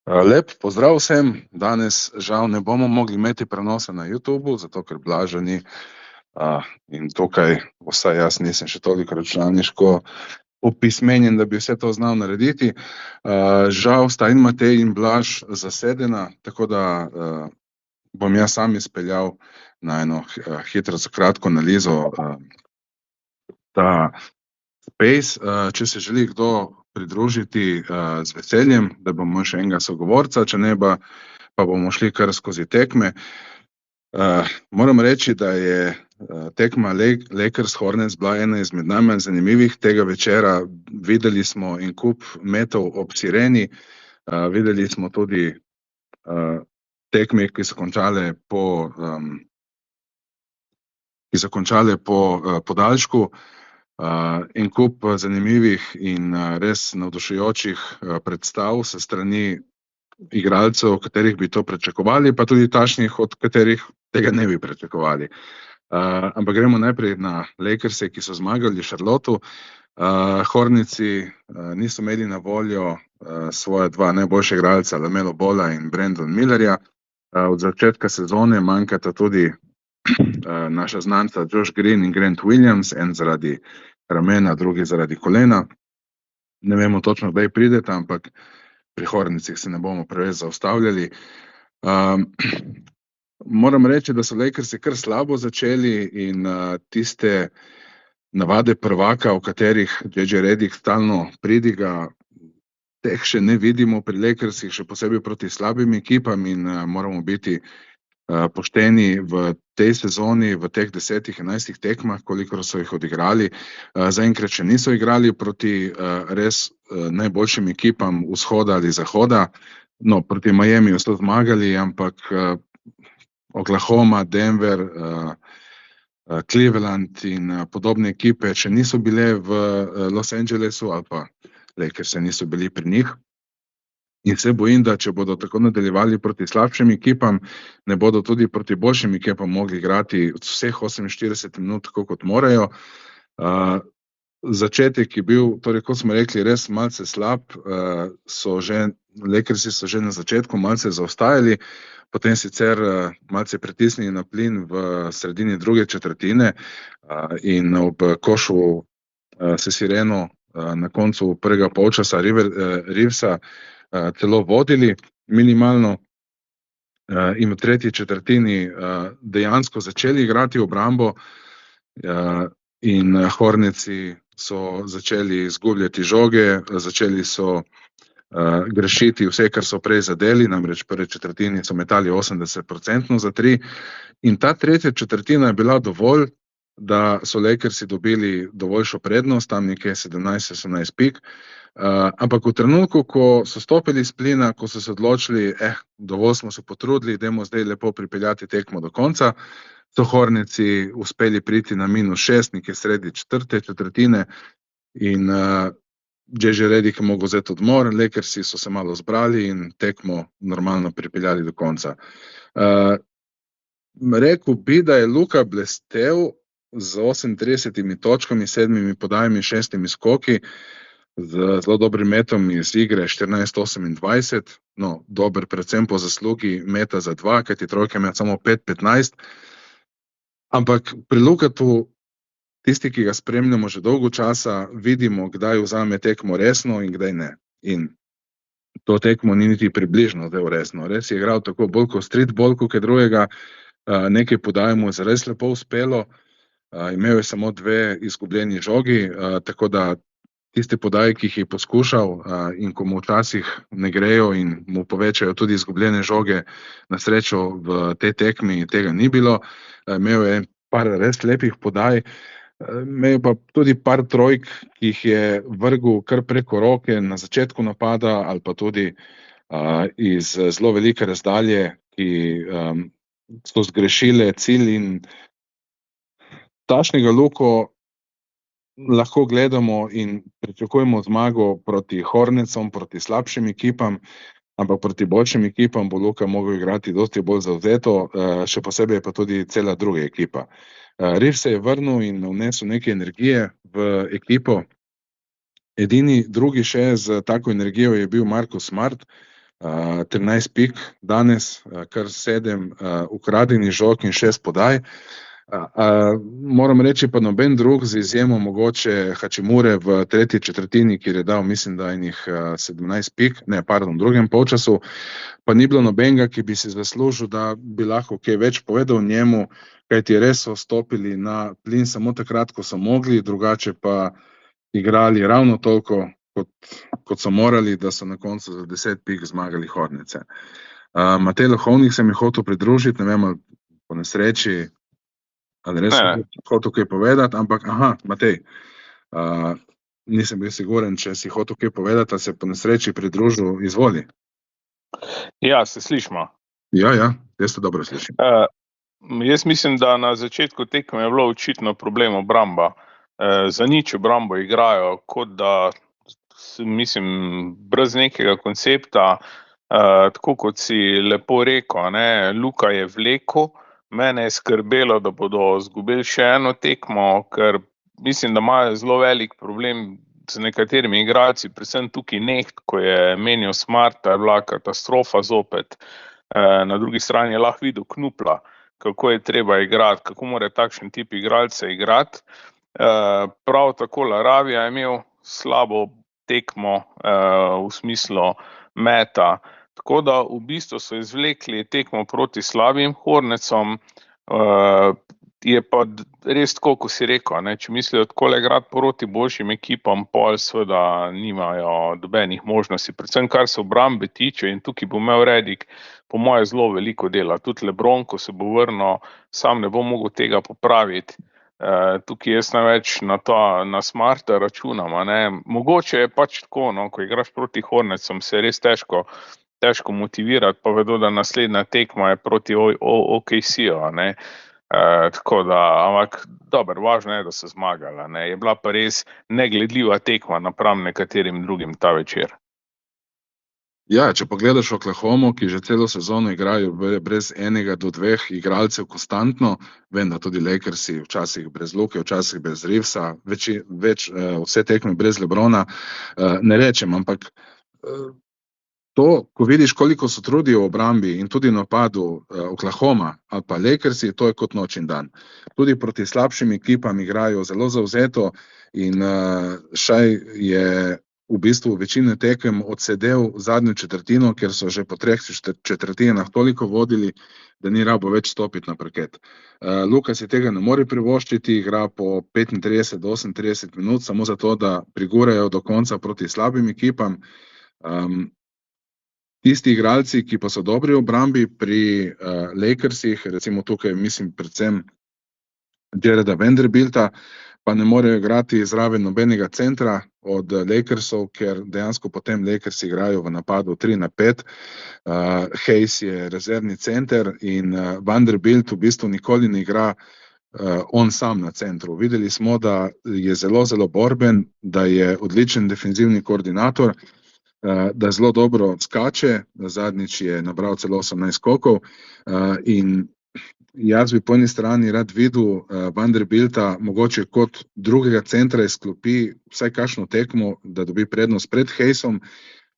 Lep pozdrav vsem. Danes žal ne bomo mogli imeti prenosa na YouTubu, zato ker Blaža ni. In tukaj, vsaj jaz nisem še toliko računalniško opismenjen, da bi vse to znal narediti. Žal sta in Matej in Blaž zasedena, tako da bom jaz sam izpeljal na eno hitro kratko analizo ta Space. Če se želi kdo pridružiti, z veseljem, da bomo še enega sogovorca, če ne pa bomo šli kar skozi tekme. Moram reči, da je tekma Lakers Hornets bila ena izmed najmanj zanimivih tega večera. Videli smo en kup metov ob sireni, videli smo tudi tekme, ki so končale po podaljšku. En kup zanimivih in res navdušujočih predstav s strani igralcev, katerih bi to pričakovali, pa tudi takšnih, od katerih tega ne bi pričakovali. Ampak gremo najprej na Lakerse, ki so zmagali Charlotteu. Hornetsi niso imeli na voljo svoja dva najboljša igralca, LaMelo Balla in Brandon Millerja. Od začetka sezone manjkata tudi naša znanca Josh Green in Grant Williams, en zaradi ramena, drugi zaradi kolena. Ne vemo točno, kdaj prideta, ampak pri Hornetsih se ne bomo preveč zaustavljali. Moram reči, da so Lakersi kar slabo začeli in tiste navade prvaka, v katerih JJ Redick stalno pridiga, teh še ne vidimo pri Lakersih, še posebej proti slabim ekipam, in moramo biti pošteni. V tej sezoni, v teh 10-11 tekmah, kolikor so jih odigrali, zaenkrat še niso igrali proti res najboljšim ekipam vzhoda ali zahoda. No, proti Miamiju so zmagali, ampak Oklahoma, Denver, Cleveland in podobne ekipe še niso bile v Los Angelesu, ali pa Lakersi niso bili pri njih. In se bojim, da če bodo tako nadaljevali proti slabšim ekipam, ne bodo tudi proti boljšim ekipam mogli igrati vseh 48 minut, tako kot morajo. Začetek je bil, torej kot smo rekli, res malce slab. Lakersi so že na začetku malce zaostajali, potem sicer malce pritisnili na plin v sredini druge četrtine in ob košu s sireno na koncu prvega polčasa Reevesa celo vodili minimalno, in v tretji četrtini dejansko začeli igrati obrambo, in Hornetsi so začeli izgubljati žoge, začeli so grešiti vse, kar so prej zadeli, namreč v prvi četrtini so metali 80% za tri, in ta tretja četrtina je bila dovolj, da so Lakersi dobili dovoljšo prednost, tam nekje 17-18 pik. Ampak v trenutku, ko so stopili s plina, ko so se odločili, dovolj smo se potrudili, dajmo zdaj lepo pripeljati tekmo do konca, so Hornetsi uspeli priti na -6, nekje sredi četrte četrtine, in JJ Redick je mogel vzeti odmor, Lakersi so se malo zbrali in tekmo normalno pripeljali do konca. Rekel bi, da je Luka blestel z 38 točkami, 7 podajami, 6 skoki, z zelo dobrim metom iz igre 14-28, no, dober predvsem po zaslugi meta za 2, kajti trojke ima samo 5-15. Ampak pri Lukatu, tisti, ki ga spremljamo že dolgo časa, vidimo, kdaj vzame tekmo resno in kdaj ne. In to tekmo ni niti približno zdaj resno. Res je igral tako bolj kot streetball, kot drugega, nekaj podaj mu je zares lepo uspelo, imel je samo 2 izgubljeni žogi, tako da tiste podaje, ki jih je poskušal, in ko mu včasih ne grejo in mu povečajo tudi izgubljene žoge, na srečo v tej tekmi tega ni bilo. Imel je par res lepih podaj, imel pa tudi par trojk, ki jih je vrgel kar preko roke na začetku napada, ali pa tudi iz zelo velike razdalje, ki so zgrešile cilj, in takšnega Luko lahko gledamo in pričakujemo zmago proti Hornetsom, proti slabšim ekipam, ampak proti boljšim ekipam bo Luka mogel igrati dosti bolj zavzeto, še posebej pa tudi cela druga ekipa. Reeves se je vrnil in vnesel nekaj energije v ekipo. Edini drugi še z tako energijo je bil Marcus Smart, 13 pik danes, kar 7 ukradenih žog in 6 podaj. Moram reči pa noben drug, z izjemo mogoče Hachimure v tretji četrtini, kjer je dal, mislim, da enih 17 pik, v drugem polčasu, pa ni bilo nobenega, ki bi si zaslužil, da bi lahko kaj več povedal njemu, kajti res so stopili na plin samo takrat, ko so mogli, drugače pa igrali ravno toliko, kot so morali, da so na koncu za 10 pik zmagali Hornice. Matej Lahovnik se mi hotel pridružiti, ne vem, ali po nesreči, ali res hotel kaj povedati, ampak Matej, nisem bil siguren, če si hotel kaj povedati, ali se po nesreči pridružil, izvoli. Ja, se slišimo. Ja, jaz to dobro slišim. Jaz mislim, da na začetku tekme je bilo očitno problem obramba. Za nič obrambo igrajo, kot da, mislim, brez nekega koncepta, tako kot si lepo rekel, ne, Luka je vlekel, mene je skrbelo, da bodo izgubili še eno tekmo, ker mislim, da imajo zelo velik problem z nekaterimi igralci, predvsem tukaj Neht, ko je menil Smarta, je bila katastrofa zopet. Na drugi strani je lahko videl Knupla, kako je treba igrati, kako mora takšen tip igralce igrati. Prav tako Laravija je imel slabo tekmo v smislu meta, tako da v bistvu so izvlekli tekmo proti slabim Hornecom, je pa res tako, ko si rekel, ne, če mislijo takole igrati proti boljšim ekipam, pol seveda nimajo dobenih možnosti, predvsem kar se obrambe tiče, in tukaj bo imel Redick po moje zelo veliko dela, tudi LeBron, ko se bo vrnil, sam ne bo mogel tega popraviti. Tukaj jaz največ na Smarta računam, ne. Mogoče je pač tako, no, ko igraš proti Hornecom, se je res težko motivirati, pa vedo, da naslednja tekma je proti OKC-ju, ne. Tako da, ampak dobro, važno je, da so zmagali, ne. Je bila pa res negledljiva tekma napram nekaterim drugim ta večer. Ja, če pogledaš Oklahomo, ki že celo sezono igrajo brez enega do dveh igralcev konstantno, vem, da tudi Lakersi včasih brez Luke, včasih brez Reevesa, vse tekme brez LeBrona, ne rečem, ampak to, ko vidiš, koliko so trudijo v obrambi in tudi napadu Oklahoma ali pa Lakersi, to je kot noč in dan. Tudi proti slabšim ekipam igrajo zelo zavzeto in Šaj je v bistvu večino tekem odsedel zadnjo četrtino, ker so že po 3 četrtinah toliko vodili, da ni rabo več stopiti na parket. Luka si tega ne more privoščiti, igra po 35 do 38 minut, samo zato, da prigurejo do konca proti slabim ekipam. Tisti igralci, ki pa so dobri v obrambi pri Lakersih, recimo tukaj mislim predvsem Jareda Vanderbilta, pa ne morejo igrati zraven nobenega centra od Lakersov, ker dejansko potem Lakers igrajo v napadu 3-5. Hayes je rezervni center in Vanderbilt v bistvu nikoli ne igra on sam na centru. Videli smo, da je zelo borben, da je odličen defenzivni koordinator, da zelo dobro skače, zadnjič je nabral celo 18 skokov in jaz bi po eni strani rad videl Vanderbilta mogoče kot drugega centra izklopi vsaj kakšno tekmo, da dobi prednost pred Hayesom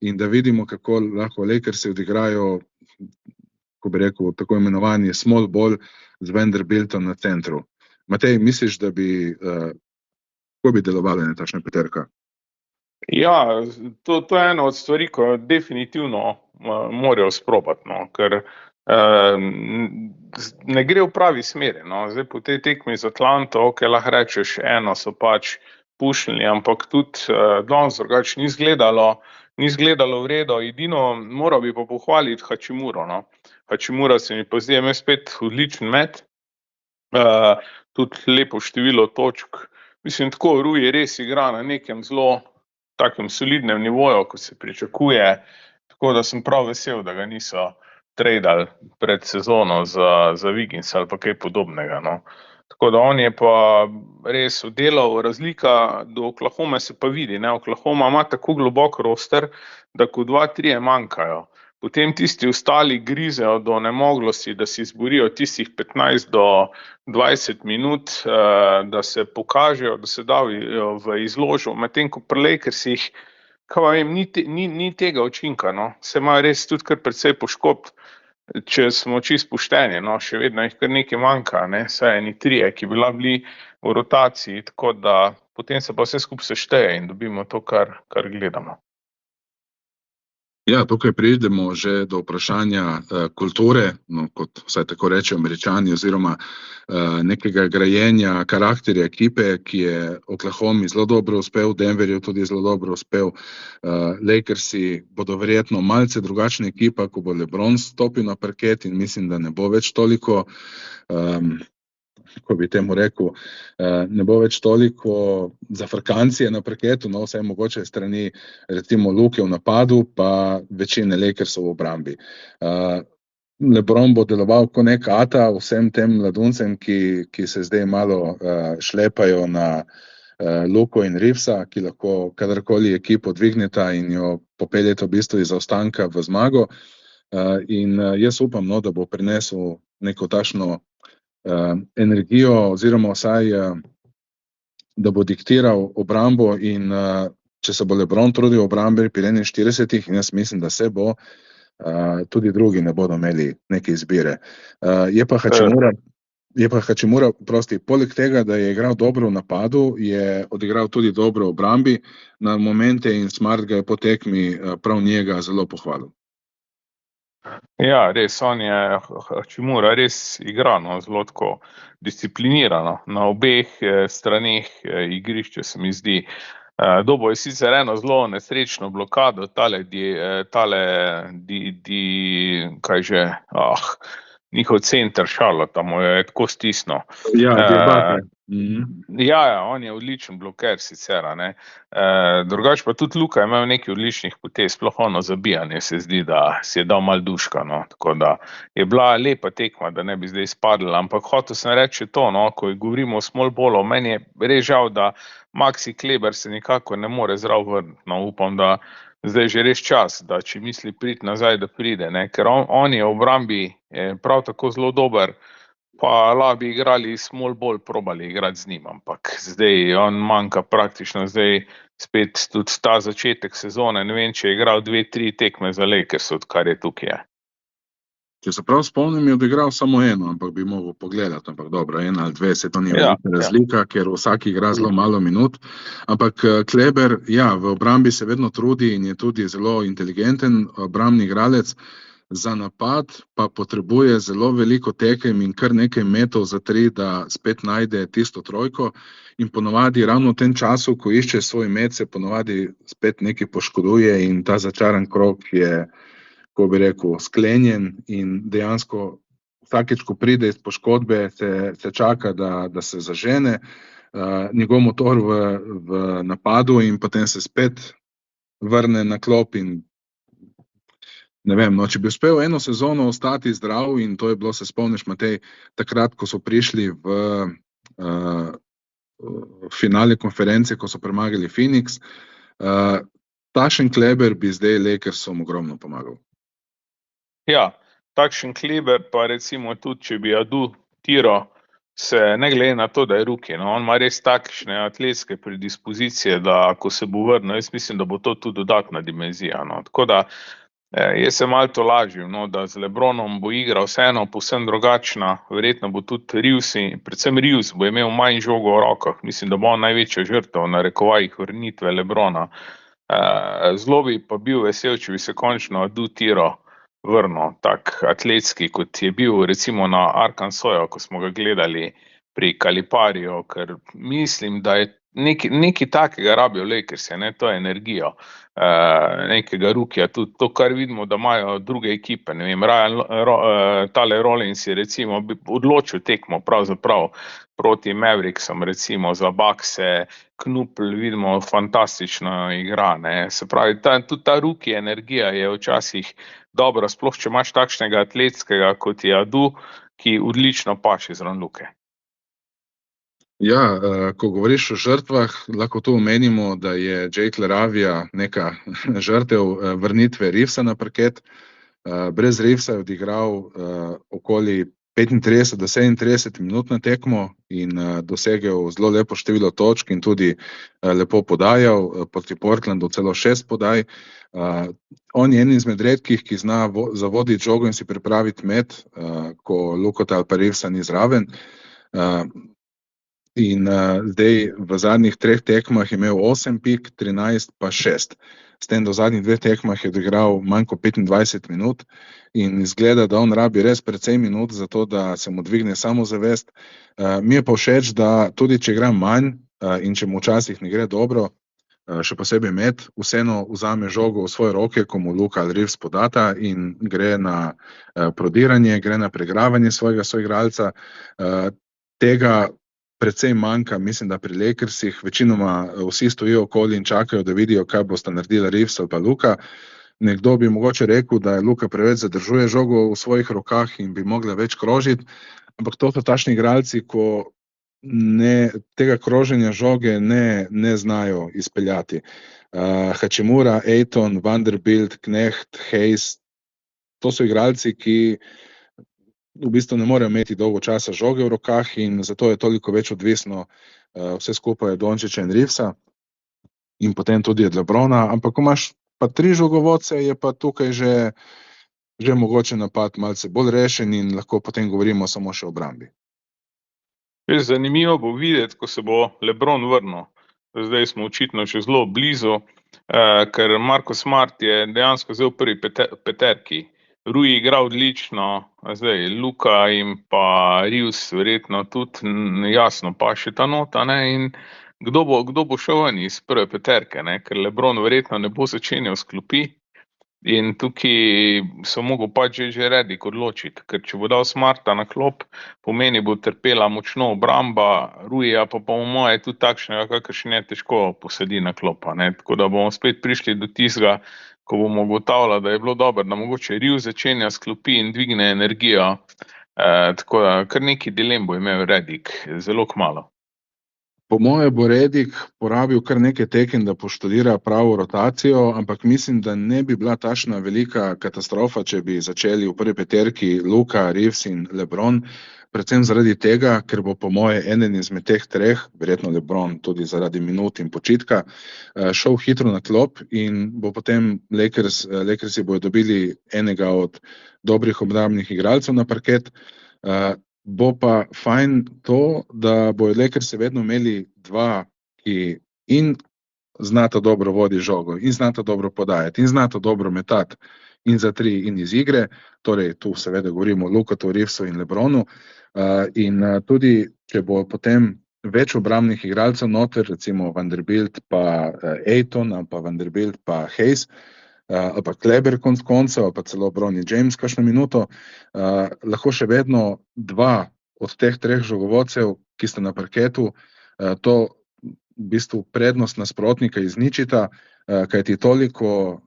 in da vidimo, kako lahko Lakersi odigrajo, ko bi rekel, tako imenovani small ball z Vanderbiltom na centru. Matej, misliš, da bi, kako bi delovali na takšna peterka? Ja, to je ena od stvari, ko definitivno morajo sprobati, no, ker ne gre v pravi smeri, no. Zdaj po tej tekmi z Atlanto, lahko rečeš, eno so pač pušnili, ampak tudi danes drugače ni izgledalo v redu, edino moral bi pa pohvaliti Hachimuro, no. Hachimura se mi pa zdi, ima spet odličen met, tudi lepo število točk, mislim, tako Rui res igra na nekem zelo takem solidnem nivoju, ko se pričakuje, tako da sem prav vesel, da ga niso tradali pred sezono za Wiggins ali pa kaj podobnega, no. Tako da on je pa res oddelal, razlika do Oklahome se pa vidi, ne, Oklahoma ima tako globok roster, da ko 2-3 manjkajo, potem tisti ostali grizejo do nemoglosti, da si izborijo tistih 15 do 20 minut, da se pokažejo, da se dajo v izložbo, medtem ko pri Lakersih kaj vem, ni tega učinka, no. Se imajo res tudi kar precej poškodb, če smo čisto pošteni, no, še vedno jih kar nekaj manjka, ne, saj eni 3, ki bi bili v rotaciji, tako da potem se pa vse skupaj sešteje in dobimo to, kar gledamo. Ja, tukaj pridemo že do vprašanja kulture, no, kot vsaj tako rečejo Američani, oziroma nekega grajenja karakterja ekipe, ki je Oklahomi zelo dobro uspel, Denverju tudi zelo dobro uspel. Lakersi bodo verjetno malce drugačna ekipa, ko bo LeBron stopil na parket in mislim, da ne bo več toliko, ko bi temu rekel, ne bo več toliko zafrkancije na parketu, no, vsaj mogoče strani recimo Luke v napadu, pa večine Lakersov v obrambi. LeBron bo deloval kot nek ata vsem tem mladuncem, ki se zdaj malo šlepajo na Luko in Reevesa, ki lahko kadarkoli ekipo dvigneta in jo popeljeta v bistvu iz zaostanka v zmago. In jaz upam, no, da bo prinesel neko takšno energijo oziroma vsaj, da bo diktiral obrambo in če se bo LeBron trudil v obrambi pri 41, in jaz mislim, da se bo, tudi drugi ne bodo imeli neke izbire. Je pa Hachimura, poleg tega, da je igral dobro v napadu, je odigral tudi dobro v obrambi na momente in Smart ga je po tekmi prav njega zelo pohvalil. Ja, res, on je, Hachimura res igra, no, zelo tako disciplinirano na obeh straneh igrišča, se mi zdi. Dobo je sicer eno zelo nesrečno blokado, njihov center Charlotte, mu je tako stisnil. Ja, on je odličen bloker sicer, ne. Drugače pa tudi Luka je imel nekaj odličnih potez, sploh ono zabijanje se zdi, da si je dal malo duška, no, tako da je bila lepa tekma, da ne bi zdaj izpadla, ampak hotel sem reči to, no, ko govorimo o small ballu, meni je res žal, da Maxi Kleber se nikako ne more zraven vrniti, no, upam, da zdaj že res čas, da če misli priti nazaj, da pride, ne, ker on je v obrambi prav tako zelo dober, pa lahko bi igrali small ball, probali igrati z njim, ampak zdaj on manjka praktično zdaj spet tudi ta začetek sezone, ne vem, če je igral 2-3 tekme za Lakers, odkar je tukaj. Če se prav spomnim, je odigral samo eno, ampak bi mogel pogledati, ampak dobro, 1 ali 2, se to ni velika razlika, ker vsak igra zelo malo minut, ampak Kleber, ja, v obrambi se vedno trudi in je tudi zelo inteligenten obrambni igralec, za napad pa potrebuje zelo veliko tekem in kar nekaj metov za 3, da spet najde tisto trojko in ponovadi ravno v tem času, ko išče svoj met, se ponovadi spet nekaj poškoduje in ta začaran krog je, ko bi rekel, sklenjen in dejansko vsakič, ko pride iz poškodbe, se čaka, da se zažene njegov motor v napadu in potem se spet vrne na klop in ne vem, no, če bi uspel eno sezono ostati zdrav in to je bilo, se spomniš, Matej, takrat, ko so prišli v finale konference, ko so premagali Phoenix, takšen Kleber bi zdaj Lakersom ogromno pomagal. Ja, takšen Kleber pa recimo tudi, če bi Adu tiral, se ne glede na to, da je rookie, no, on ima res takšne atletske predispozicije, da ko se bo vrnil, jaz mislim, da bo to tudi dodatna dimenzija, no, tako da jaz se malo tolažil, no, da z LeBronom bo igra vseeno povsem drugačna, verjetno bo tudi Reeves, predvsem Reeves bo imel manj žogo v rokah, mislim, da bo on največja žrtev na narekovajih vrnitve LeBrona. Zelo bi pa bil vesel, če bi se končno Adu tiral vrnil, tak atletski, kot je bil recimo na Arkansoju, ko smo ga gledali pri Kalipariju, ker mislim, da je nekaj takega rabijo Lakersi, ne, to je energijo, nekega rookija, tudi to, kar vidimo, da imajo druge ekipe, ne vem, tale Rollins je recimo odločil tekmo pravzaprav proti Mavericksom, recimo za Buckse, Knupl vidimo fantastično igra, ne, se pravi, tudi ta rookie energija je včasih dobra, sploh če imaš takšnega atletskega, kot je Adu, ki odlično paše zraven Luke. Ja, ko govoriš o žrtvah, lahko tu omenimo, da je Jake LaRavia neka žrtev vrnitve Reevesa na parket. Brez Reevesa je odigral okoli 35 do 37 minut na tekmo in dosegel zelo lepo število točk in tudi lepo podajal, proti Portlandu celo 6 podaj. On je en izmed redkih, ki zna zavoditi žogo in si pripraviti met, ko Lukota ali pa Reevesa ni zraven. In zdaj v zadnjih 3 tekmah je imel 8 pik, 13 pa 6. S tem, da v zadnjih 2 tekmah je odigral manj kot 25 minut in izgleda, da on rabi res precej minut za to, da se mu dvigne samozavest. Mi je pa všeč, da tudi če igra manj in če mu včasih ne gre dobro, še posebej met, vseeno vzame žogo v svoje roke, ko mu Luka ali Reeves podata in gre na prodiranje, gre na preigravanje svojega soigralca. Tega precej manjka, mislim, da pri Lakersih večinoma vsi stojijo okoli in čakajo, da vidijo, kaj bosta naredila Reeves ali pa Luka. Nekdo bi mogoče rekel, da je Luka preveč zadržuje žogo v svojih rokah in bi mogla več krožiti, ampak to so takšni igralci, ko tega kroženja žoge ne znajo izpeljati. Hachimura, Ayton, Vanderbilt, Knecht, Hayes, to so igralci, ki v bistvu ne morejo imeti dolgo časa žoge v rokah in zato je toliko več odvisno vse skupaj od Dončića in Reevesa in potem tudi od LeBrona, ampak ko imaš pa 3 žogovodce, je pa tukaj že mogoče napad malce bolj rešen in lahko potem govorimo samo še o obrambi. Zanimivo bo videti, ko se bo LeBron vrnil. Zdaj smo očitno še zelo blizu, ker Marcus Smart je dejansko zdaj v prvi peterki. Rui igra odlično, zdaj Luka in pa Reeves verjetno tudi jasno paše ta nota, ne, in kdo bo šel ven iz prve peterke, ne, ker LeBron verjetno ne bo začenjal s klopi in tukaj so mogel pač že Redick odločiti, ker če bo dal Smarta na klop, pomeni bo trpela močno obramba, Ruija pa po moje tudi takšnega, kakršen je težko posedi na klopa, ne, tako da bomo spet prišli do tistega, ko bomo ugotavljali, da je bilo dobro, da mogoče Reeves začenja s klopi in dvigne energijo, tako da kar neki dilem bo imel Redick, zelo kmalu. Po moje bo Redick porabil kar nekaj tekem, da poštudira pravo rotacijo, ampak mislim, da ne bi bila takšna velika katastrofa, če bi začeli v prvi peterki Luka, Reeves in LeBron, predvsem zaradi tega, ker bo po moje eden izmed teh 3, verjetno LeBron tudi zaradi minut in počitka, šel hitro na klop in bo potem Lakersi bojo dobili enega od dobrih obrambnih igralcev na parket. Bo pa fajn to, da bojo Lakersi vedno imeli 2, ki in znata dobro voditi žogo, in znata dobro podajati, in znata dobro metati in za 3 in iz igre, torej tu seveda govorimo o Lukatu, Reevesu in LeBronu, in tudi, če bo potem več obrambnih igralcev noter, recimo Vanderbilt pa Ayton, ali pa Vanderbilt pa Hayes, ali pa Kleber konec koncev, ali pa celo Bronny James kakšno minuto, lahko še vedno 2 od teh 3 žogovodcev, ki sta na parketu, to v bistvu prednost nasprotnika izničita, kajti toliko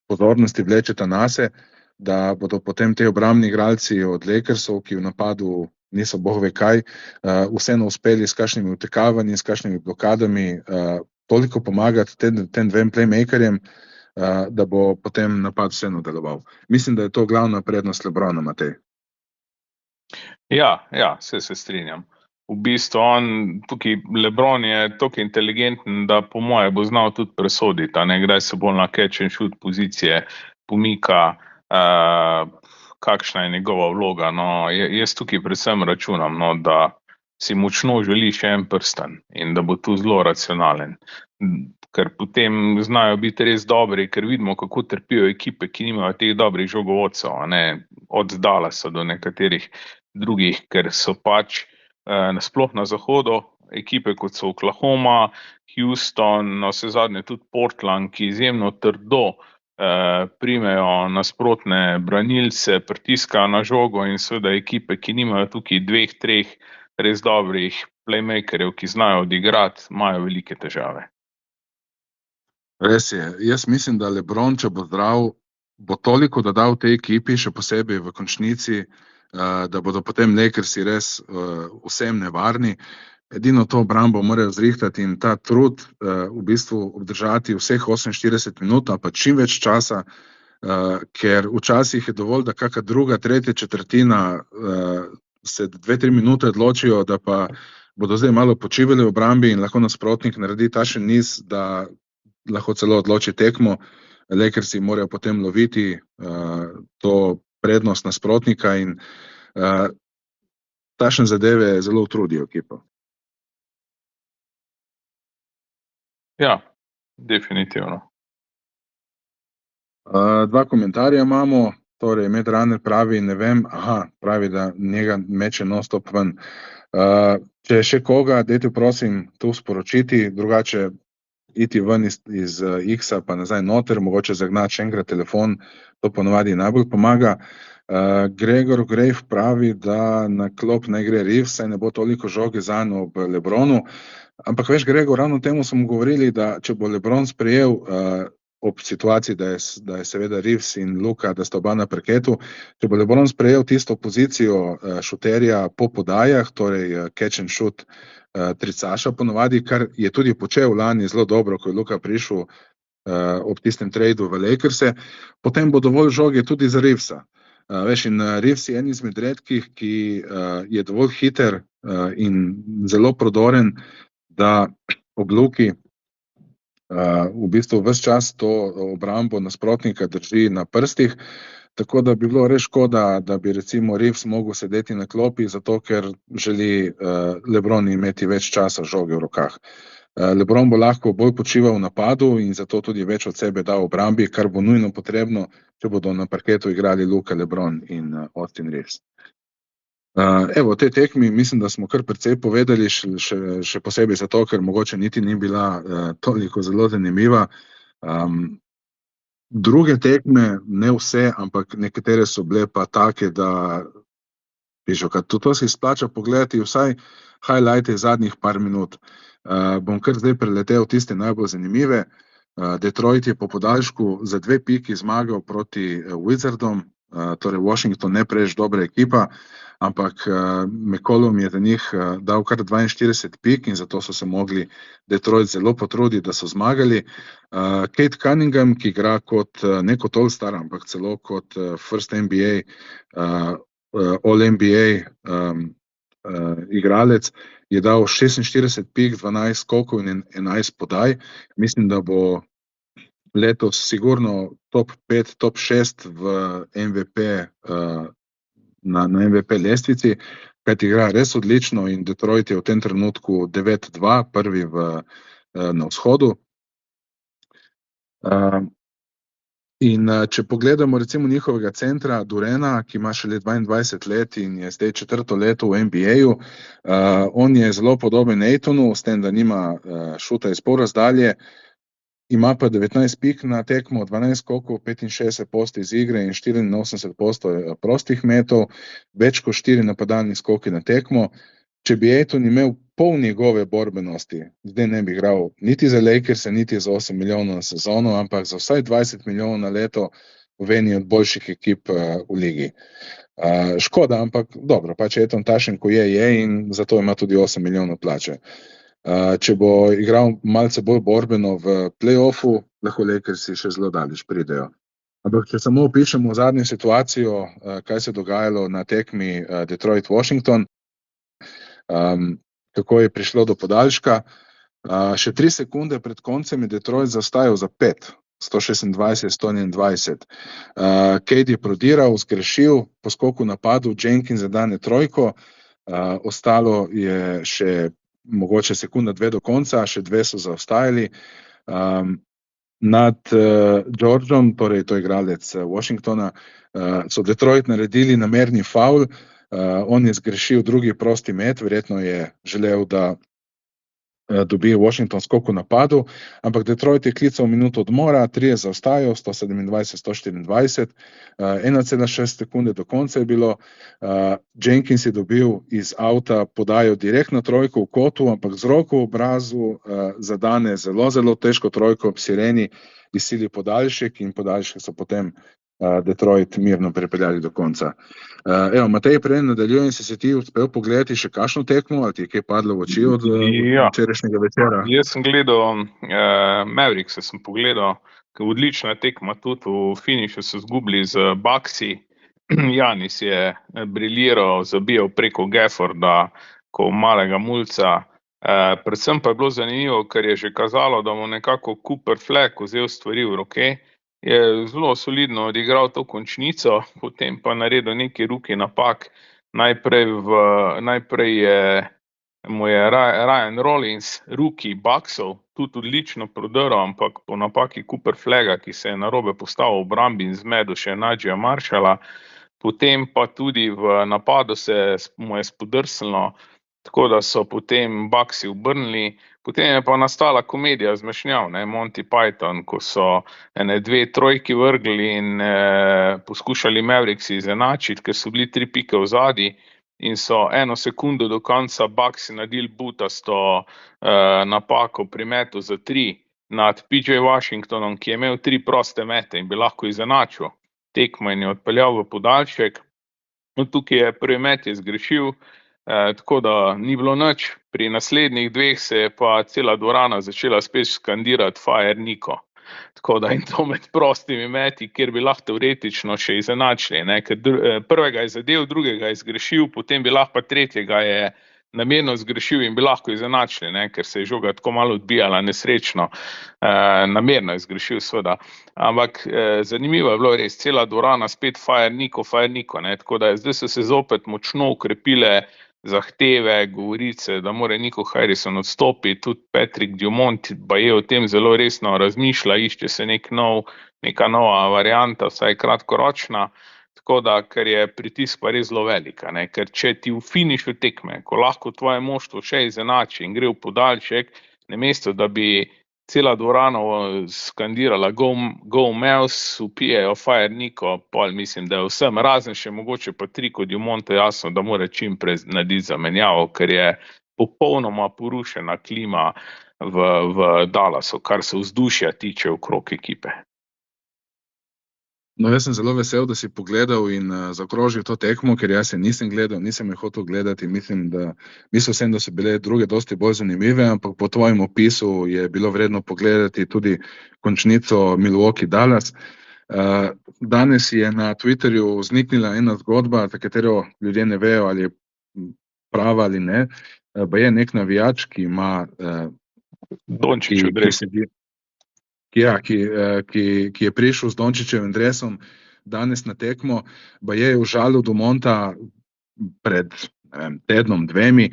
pozornosti vlečeta nase, da bodo potem te obrambni igralci od Lakersov, ki v napadu niso bog ve kaj, vseeno uspeli s kakšnimi utekavanji, s kakšnimi blokadami, toliko pomagati tem 2 playmakerjem, da bo potem napad vseeno deloval. Mislim, da je to glavna prednost LeBrona, Matej. Ja, se strinjam. V bistvu tukaj LeBron je toliko inteligenten, da po moje bo znal tudi presoditi, ne, kdaj se bolj na catch and shoot pozicije pomika, kakšna je njegova vloga. No, jaz tukaj predvsem računam, no, da si močno želi še en prsten in da bo tu zelo racionalen. Ker potem znajo biti res dobri, ker vidimo, kako trpijo ekipe, ki nimajo teh dobrih žogovodcev, ne, od Dallasa do nekaterih drugih, ker so pač nasploh na zahodu ekipe, kot so Oklahoma, Houston, na vse zadnje tudi Portland, ki izjemno trdo primejo nasprotne branilce, pritiskajo na žogo in seveda ekipe, ki nimajo tukaj 2, 3 res dobrih playmakerjev, ki znajo odigrati, imajo velike težave. Res je. Jaz mislim, da LeBron, če bo zdrav, bo toliko dodal tej ekipi, še posebej v končnici, da bodo potem Lakersi res vsem nevarni. Edino to obrambo morajo zrihtati in ta trud v bistvu obdržati vseh 48 minut, pa čim več časa, ker včasih je dovolj, da kakšna druga, tretja četrtina se 2-3 minute odločijo, da pa bodo zdaj malo počivali v obrambi in lahko nasprotnik naredi takšen niz, da lahko celo odloči tekmo. Lakersi morajo potem loviti to prednost nasprotnika in takšne zadeve zelo utrudijo ekipo. Ja, definitivno. Dva komentarja imamo, torej Medrunner pravi, ne vem, pravi, da njega meče non-stop ven. Če je še koga, dajte prosim tu sporočiti, drugače iti ven iz X-a pa nazaj noter, mogoče zagnati še enkrat telefon, to ponovadi najbolj pomaga. Gregor Grejf pravi, da na klop ne gre Reeves, saj ne bo toliko žoge zanj ob LeBronu, ampak veš, Gregor, ravno temu smo govorili, da če bo LeBron sprejel ob situaciji, da je seveda Reeves in Luka, da sta oba na parketu, če bo LeBron sprejel tisto pozicijo šuterja po podajah, torej catch and shoot tricaša ponovadi, kar je tudi počel lani zelo dobro, ko je Luka prišel ob tistem tradu v Lakerse, potem bo dovolj žoge tudi za Reevesa. Veš, in Reeves je en izmed redkih, ki je dovolj hiter in zelo prodoren, da ob Luki v bistvu ves čas to obrambo nasprotnika drži na prstih, tako da bi bilo res škoda, da bi recimo Reeves mogel sedeti na klopi, zato ker želi LeBron imeti več časa žoge v rokah. LeBron bo lahko bolj počival v napadu in zato tudi več od sebe dal obrambi, kar bo nujno potrebno, če bodo na parketu igrali Luka, LeBron in Austin Reeves. Evo, te tekmi, mislim, da smo kar precej povedali, še posebej zato, ker mogoče niti ni bila toliko zelo zanimiva. Druge tekme, ne vse, ampak nekatere so bile pa take, da to se izplača pogledati vsaj highlighte zadnjih par minut. Bom kar zdaj preletel tiste najbolj zanimive. Detroit je po podaljšku za 2 piki zmagal proti Wizardom, torej Washington ne preveč dobra ekipa, ampak McCollum je za njih dal kar 42 pik in zato so se mogli Detroit zelo potruditi, da so zmagali. Kate Cunningham, ki igra kot, ne kot All-Star, ampak celo kot First NBA, All-NBA igralec, je dal 46 pik, 12 skokov in 11 podaj. Mislim, da bo letos sigurno top 5, top 6 v MVP, na MVP lestvici, kajti igra res odlično in Detroit je v tem trenutku 9-2, prvi na vzhodu. In če pogledamo recimo njihovega centra Durena, ki ima šele 22 let in je zdaj 4. leto v NBA-ju, on je zelo podoben Aytonu, s tem, da nima šuta iz pol razdalje, ima pa 19 pik na tekmo, 12 skokov, 65 posti iz igre in 84 postov prostih metov, več kot 4 napadalni skoki na tekmo. Če bi Ayton imel pol njegove borbenosti, zdaj ne bi igral niti za Lakers, niti za 8 milijonov na sezono, ampak za vsaj 20 milijonov na leto v eni od boljših ekip v ligi. Škoda, ampak dobro, pač Ayton tašen, ko je in zato ima tudi 8 milijonov plače. Če bo igral malce bolj borbeno v play-offu, lahko Lakersi še zelo daleč pridejo. Ampak če samo opišemo zadnjo situacijo, kaj se je dogajalo na tekmi Detroit-Washington, kako je prišlo do podaljška. Še 3 sekunde pred koncem je Detroit zaostajal za 5, 126-121. Cade je prodiral, zgrešil, po skoku napadu, Jenkins zadane trojko, ostalo je še mogoče sekunda 2 do konca, še 2 so zaostajali. Nad Georgeom, torej to je igralec Washingtona, so Detroit naredili namerni faul, on je zgrešil drugi prosti met, verjetno je želel, da dobi Washington skok v napadu, ampak Detroit je klical minuto odmora, 3 zaostajajo, 127-124, 1,6 sekunde do konca je bilo. Jenkins je dobil iz avta podajo direktno trojko v kotu, ampak z roko v obrazu zadane zelo, zelo težko trojko ob sireni, izsili podaljšek in podaljšek so potem Detroit mirno pripeljali do konca. Evo, Matej, prej nadaljujem, si ti uspel pogledati še kakšno tekmo, ali ti je kaj padlo v oči od včerajšnjega večera? Jaz sem gledal Mavericks, sem pogledal, odlična tekma, tudi v finišu so zgubili z Bucksi. Janis je briljiral, zabijal preko Gafforda, ko malega mulca. Predvsem pa je bilo zanimivo, ker je že kazalo, da mu nekako Cooper Flag vzel stvari v roke. Je zelo solidno odigral to končnico, potem pa naredil neki rookie napak. Najprej mu je Ryan Rollins, rookie Bucksov, tudi odlično prodrl, ampak po napaki Cooper Flaga, ki se je narobe postavil v obrambi in zmedel še Najija Marshalla. Potem pa tudi v napadu mu je spodrsnilo, tako da so potem Bucksi obrnili. Potem je pa nastala komedija zmešnjav, Monty Python, ko so dve trojki vrgli in poskušali Mavericksi izenačiti, ker so bili 3 pike v zadnji in so 1 sekundo do konca Bucksi naredili butasto napako pri metu za 3 nad PJ Washingtonom, ki je imel 3 proste mete in bi lahko izenačil tekmo in je odpeljal v podaljšek. Tukaj je prvi met je zgrešil, tako da ni bilo nič. Pri naslednjih 2 se je pa cela dvorana začela spet skandirati Fire Nico. Tako da in to med prostimi meti, kjer bi lahko teoretično še izenačili, ker prvega je zadev, drugega je zgrešil, potem bi lahko pa tretjega je namerno zgrešil in bi lahko izenačili, ker se je žoga tako malo odbijala nesrečno. Namerno je zgrešil seveda. Ampak zanimivo je bilo res, cela dvorana spet Fire Nico, tako da zdaj so se zopet močno ukrepile zahteve, govorice, da mora Nico Harrison odstopiti, tudi Patrick Dumont je o tem zelo resno razmišlja, išče se neka nova varianta, vsaj kratkoročna, tako da, ker je pritisk pa res zelo velika, ker če ti v finišu tekme, ko lahko tvoje moštvo še izenači in gre v podaljšek, namesto da bi cela dvorana skandirala Go Mavs, vpijejo Fire Nico, pol mislim, da je vsem, razen še mogoče pa Trico Dumonta jasno, da mora čim prej narediti zamenjavo, ker je popolnoma porušena klima v Dallasu, kar se vzdušja tiče okrog ekipe. No, jaz sem zelo vesel, da si pogledal in zaokrožil to tekmo, ker jaz se nisem gledal, nisem je hotel gledati. Mislil sem, da so bile druge dosti bolj zanimive, ampak po tvojem opisu je bilo vredno pogledati tudi končnico Milwaukee-Dallas. Danes je na Twitterju vzniknila ena zgodba, za katero ljudje ne vejo, ali je prava ali ne. Je nek navijač, ki ima Dončićev dres. Ki je prišel z Dončićevim dresom danes na tekmo, je užalil Dumonta pred tednom, 2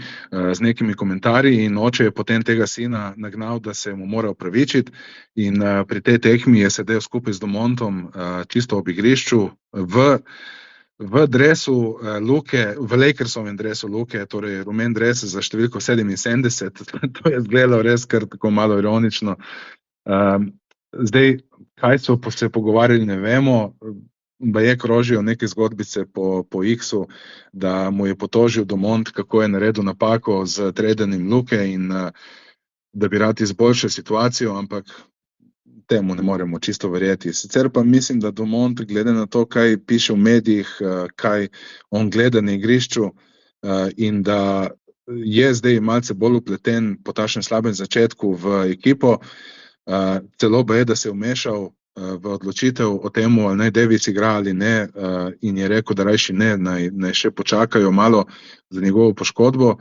z nekimi komentarji in oče je potem tega sina nagnal, da se mu mora opravičiti in pri tej tekmi je sedel skupaj z Dumontom čisto ob igrišču v dresu Luke, v Lakersovem dresu Luke, torej rumen dres za številko 77, to je izgledalo res kar tako malo ironično. Zdaj, kaj so se pogovarjali, ne vemo, krožijo neke zgodbice po X-u, da mu je potožil Dumont, kako je naredil napako z tradanjem Luke in da bi rad izboljšal situacijo, ampak temu ne moremo čisto verjeti. Sicer pa mislim, da Dumont, glede na to, kaj piše v medijih, kaj on gleda na igrišču in da je zdaj malce bolj upleten po takšnem slabem začetku v ekipo, celo da se je vmešal v odločitev o tem, ali naj Davis igra ali ne, in je rekel, da rajši ne, naj še počakajo malo za njegovo poškodbo.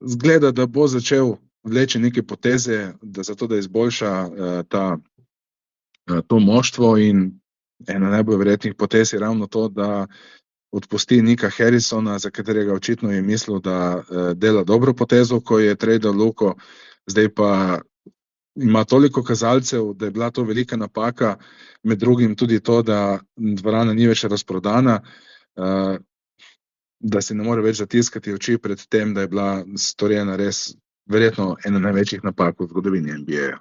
Zgleda, da bo začel vleči neke poteze, zato da izboljša to moštvo in ena najbolj verjetnih potez je ravno to, da odpusti Nika Harrisona, za katerega očitno je mislil, da dela dobro potezo, ko je tradal Luko, zdaj pa ima toliko kazalcev, da je bila to velika napaka, med drugim tudi to, da dvorana ni več razprodana, da se ne more več zatiskati oči pred tem, da je bila storjena res verjetno ena največjih napak v zgodovini NBA-ja.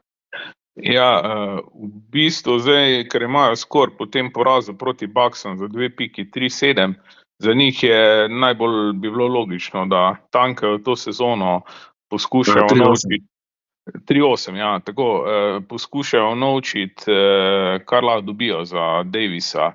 Ja, v bistvu zdaj, ker imajo skor po tem porazu proti Bucksom za 2 piki 3-7, za njih je najbolj bi bilo logično, da tankajo to sezono, poskušajo 3-8, ja, tako, poskušajo unovčiti, kar lahko dobijo za Davisa.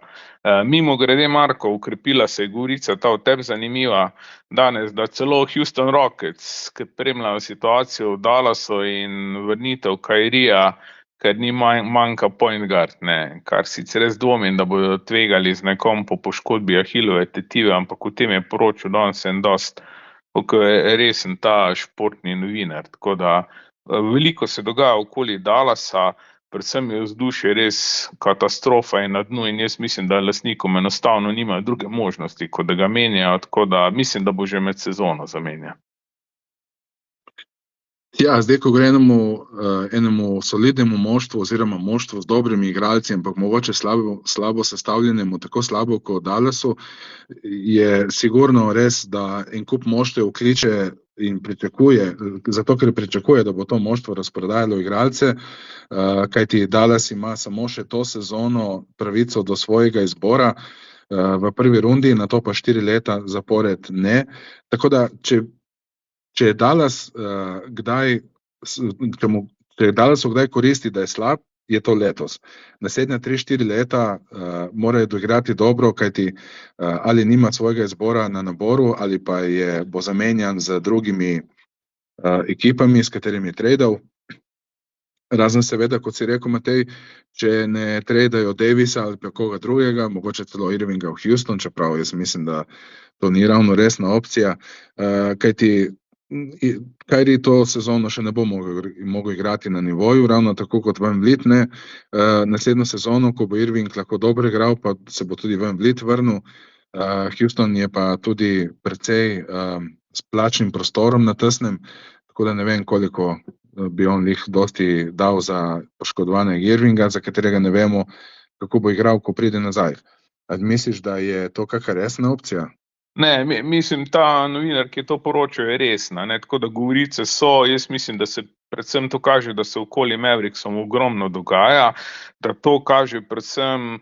Mimogrede, Marko, ukrepila se je govorica, ta o tebi zanimiva danes, da celo Houston Rockets, ki spremljajo situacijo v Dallasu in vrnitev Kyrieja, ker ni manjka point guard, ne, kar sicer res dvomim, da bodo tvegali z nekom po poškodbi Ahilove tetive, ampak v tem je poročal danes en dosti, kako je resen ta športni novinar, tako da veliko se dogaja okoli Dallasa, predvsem je vzdušje res katastrofa in na dnu in jaz mislim, da lastnikom enostavno nimajo druge možnosti, kot da ga menjajo, tako da mislim, da bo že med sezono zamenjan. Ja, zdaj, ko gre enemu solidnemu moštvu oziroma moštvu z dobrimi igralci, ampak mogoče slabo sestavljenemu, tako slabo kot Dallasu, je sigurno res, da en kup moštev vkliče in pričakuje, zato ker pričakuje, da bo to moštvo razprodajalo igralce, kajti Dallas ima samo še to sezono pravico do svojega izbora v prvi rundi, nato pa 4 leta zapored ne. Tako da, če je Dallas Dallasu kdaj koristi, da je slab, je to letos. Naslednja 3-4 leta morajo doigrati dobro, kajti ali nima svojega izbora na naboru, ali pa bo zamenjan z drugimi ekipami, s katerimi je tradal. Razen seveda, kot si rekel, Matej, če ne tradajo Davisa ali pa koga drugega, mogoče celo Irvinga v Houston, čeprav jaz mislim, da to ni ravno resna opcija, kajti Kyrie to sezono še ne bo mogel igrati na nivoju, ravno tako kot Van Vliet ne. Naslednjo sezono, ko bo Irving lahko dobro igral, pa se bo tudi Van Vliet vrnil. Houston je pa tudi precej s plačnim prostorom na tesnem, tako da ne vem, koliko bi on dosti dal za poškodovanega Irvinga, za katerega ne vemo, kako bo igral, ko pride nazaj. Ali misliš, da je to kakšna resna opcija? Ne, mislim, ta novinar, ki je to poročal, je resna, ne, tako da govorice so, jaz mislim, da se predvsem to kaže, da se okoli Mavericksom ogromno dogaja, da to kaže predvsem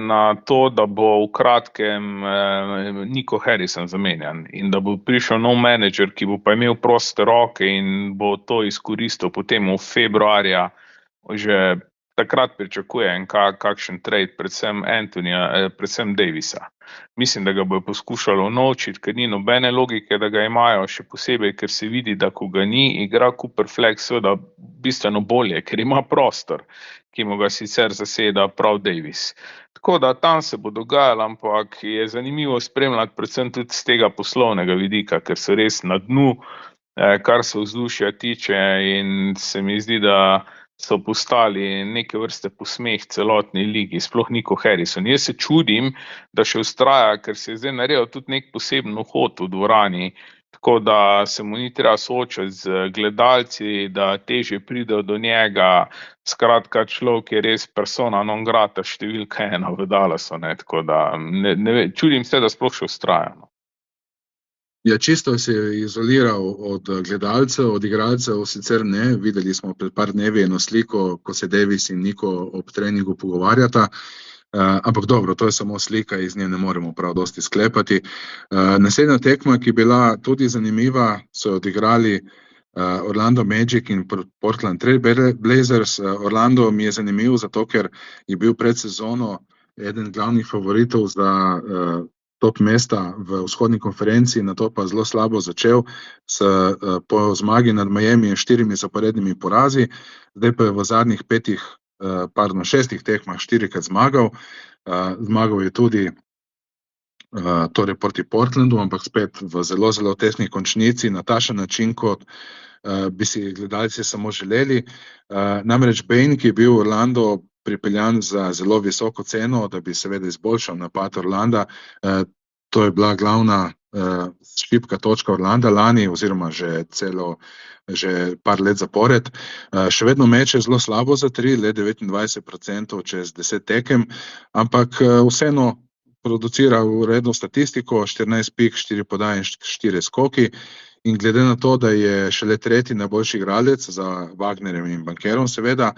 na to, da bo v kratkem Nico Harrison zamenjan in da bo prišel nov menedžer, ki bo pa imel proste roke in bo to izkoristil potem v februarja, že takrat pričakujem kakšen trade, predvsem Davisa. Mislim, da ga bojo poskušali unovčiti, ker ni nobene logike, da ga imajo, še posebej, ker se vidi, da ko ga ni, igra Cooper Flag seveda bistveno bolje, ker ima prostor, ki mu ga sicer zaseda prav Davis. Tako da tam se bo dogajalo, ampak je zanimivo spremljati predvsem tudi z tega poslovnega vidika, ker so res na dnu, kar se vzdušja tiče, in se mi zdi, da so postali neke vrste posmeh celotni ligi, sploh Nico Harrison. Jaz se čudim, da še vztraja, ker se je zdaj naredil tudi nek poseben vhod v dvorani, tako da se mu ni treba soočati z gledalci, da težje pridejo do njega. Skratka, človek je res persona non grata, številka 1 v Dallasu, ne, tako da čudim se, da sploh še vztraja. Ja, čisto se je izoliral od gledalcev, od igralcev sicer ne. Videli smo pred par dnevi eno sliko, ko se Davis in Nico ob treningu pogovarjata, ampak dobro, to je samo slika, iz nje ne moremo prav dosti sklepati. Naslednja tekma, ki je bila tudi zanimiva, so odigrali Orlando Magic in Portland Trail Blazers. Orlando mi je zanimiv, zato ker je bil pred sezono eden glavnih favoritov za top mesta v vzhodni konferenci, nato pa zelo slabo začel po zmagi nad Miami 4 zaporednimi porazi, zdaj pa je v zadnjih 6 tekmah 4-krat zmagal. Zmagal je tudi torej proti Portlandu, ampak spet v zelo, zelo tesni končnici, na takšen način, kot bi si gledalci samo želeli. Namreč Bane, ki je bil v Orlando pripeljan za zelo visoko ceno, da bi seveda izboljšal napad Orlanda. To je bila glavna šibka točka Orlanda lani, oziroma že par let zapored. Še vedno meče zelo slabo za 3, le 29% čez 10 tekem, ampak vseeno producira uredno statistiko, 14 pik, 4 podaje in 4 skoki. In glede na to, da je šele tretji najboljši igralec za Wagnerjem in Bankerom, seveda,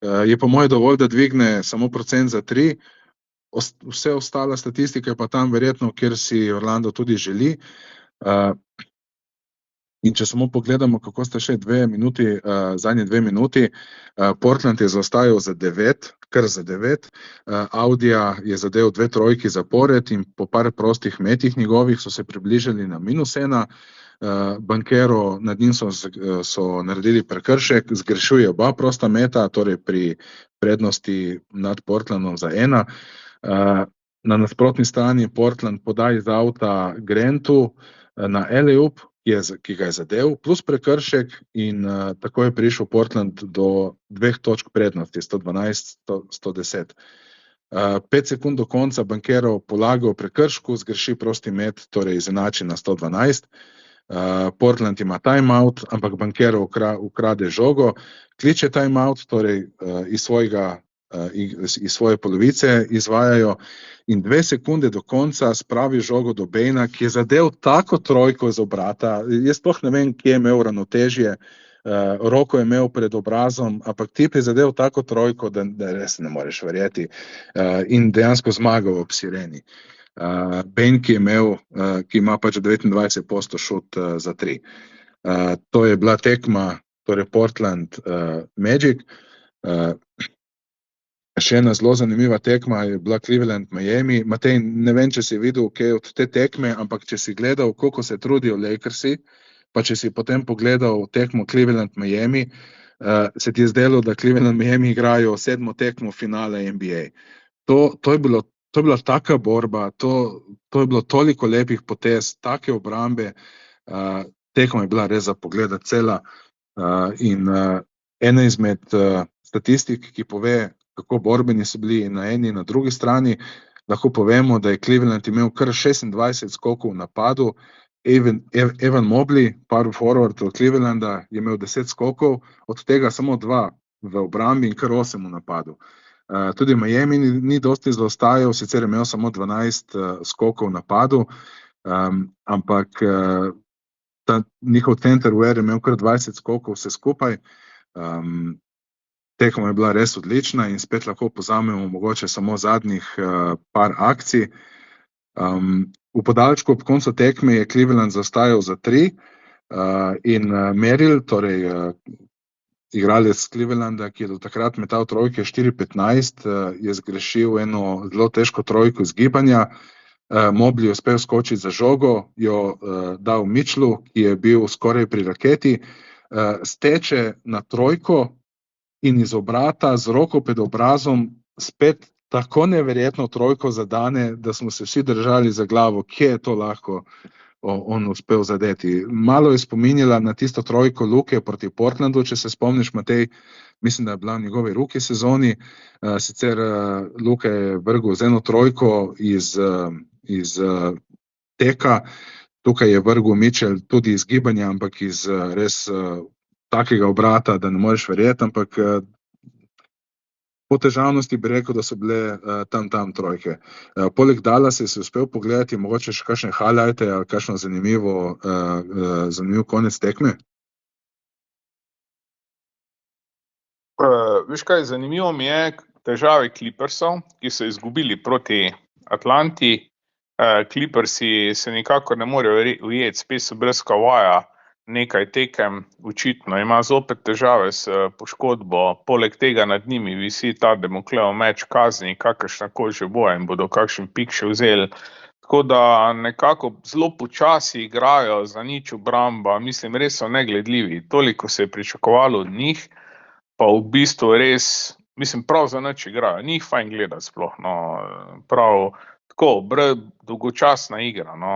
je po moje dovolj, da dvigne samo procent za 3. Vse ostala statistika je pa tam verjetno, kjer si Orlando tudi želi. In če samo pogledamo, kako sta še zadnje 2 minuti, Portland je zaostajal kar za 9, Audija je zadev 2 trojki zapored in po par prostih metih njegovih so se približali na -1, Banchero nad njim so naredili prekršek, zgrešuje oba prosta meta, torej pri prednosti nad Portlandom za 1. Na nasprotni strani Portland poda iz avta Grantu na alley-oop, ki ga je zadev, plus prekršek in tako je prišel Portland do 2 točk prednosti, 112-110. 5 sekund do konca Banchero polaga v prekršku, zgreši prosti met, torej izenači na 112. Portland ima timeout, ampak Banchero ukrade žogo, kliče timeout, torej iz svoje polovice izvajajo in 2 sekunde do konca spravi žogo do Bayna, ki je zadev tako trojko z obrata. Jaz sploh ne vem, kje je imel ravnotežje, roko je imel pred obrazom, ampak tip je zadev tako trojko, da res ne moreš verjeti, in dejansko zmagal ob sireni. Bain, ki ima pač 29% šut za 3. To je bila tekma, torej Portland Magic. Še ena zelo zanimiva tekma je bila Cleveland-Miami. Matej, ne vem, če si videl kaj od te tekme, ampak če si gledal, koliko se trudijo Lakersi, pa če si potem pogledal tekmo Cleveland-Miami, se ti je zdelo, da Cleveland-Miami igrajo 7. tekmo finale NBA. To je bila taka borba, to je bilo toliko lepih potez, take obrambe, tekma je bila res za pogledati cela, in ena izmed statistik, ki pove, kako borbeni so bili na eni in na drugi strani, lahko povemo, da je Cleveland imel kar 26 skokov v napadu, Evan Mobley, power forward od Clevelanda, je imel 10 skokov, od tega samo 2 v obrambi in kar 8 v napadu. Tudi Miami ni dosti zaostajal, sicer je imel samo 12 skokov v napadu, ampak ta njihov center je imel kar 20 skokov vse skupaj. Tekma je bila res odlična in spet lahko pozamemo mogoče samo zadnjih par akcij. V podaljšku ob koncu tekme je Cleveland zaostajal za 3 in Merrill, torej igralec Clevelanda, ki je do takrat metal trojke 4-15, je zgrešil eno zelo težko trojko iz gibanja. Mobley je uspel skočiti za žogo, jo dal Mitchellu, ki je bil skoraj pri raketi, steče na trojko in iz obrata z roko pred obrazom spet tako neverjetno trojko zadane, da smo se vsi držali za glavo, kje je to lahko on uspel zadeti. Malo je spominjala na tisto trojko Luke proti Portlandu, če se spomniš, Matej, mislim, da je bila v njegovi rookie sezoni, sicer Luke je vrgel z eno trojko iz teka, tukaj je vrgel Mitchell tudi iz gibanja, ampak iz res takega obrata, da ne moreš verjeti, ampak po težavnosti bi rekel, da so bile tam trojke. Poleg Dallasa si uspel pogledati mogoče še kakšne highlighte ali kakšno zanimiv konec tekme? Veš kaj, zanimivo mi je težave Clippersov, ki so izgubili proti Atlanti. Clippersi se nikakor ne morejo ujeti, spet so brez Kavaja, nekaj tekem, očitno ima zopet težave s poškodbo, poleg tega nad njimi visi ta Damoklejev meč kazni, kakršnakoli že bo in bodo kakšen pik še vzeli. Tako da nekako zelo počasi igrajo za nič obramba, mislim, res so negledljivi. Toliko se je pričakovalo od njih, pa v bistvu res, mislim, prav za nič igrajo. Njih fajn gledati sploh, no, prav tako, dolgočasna igra, no,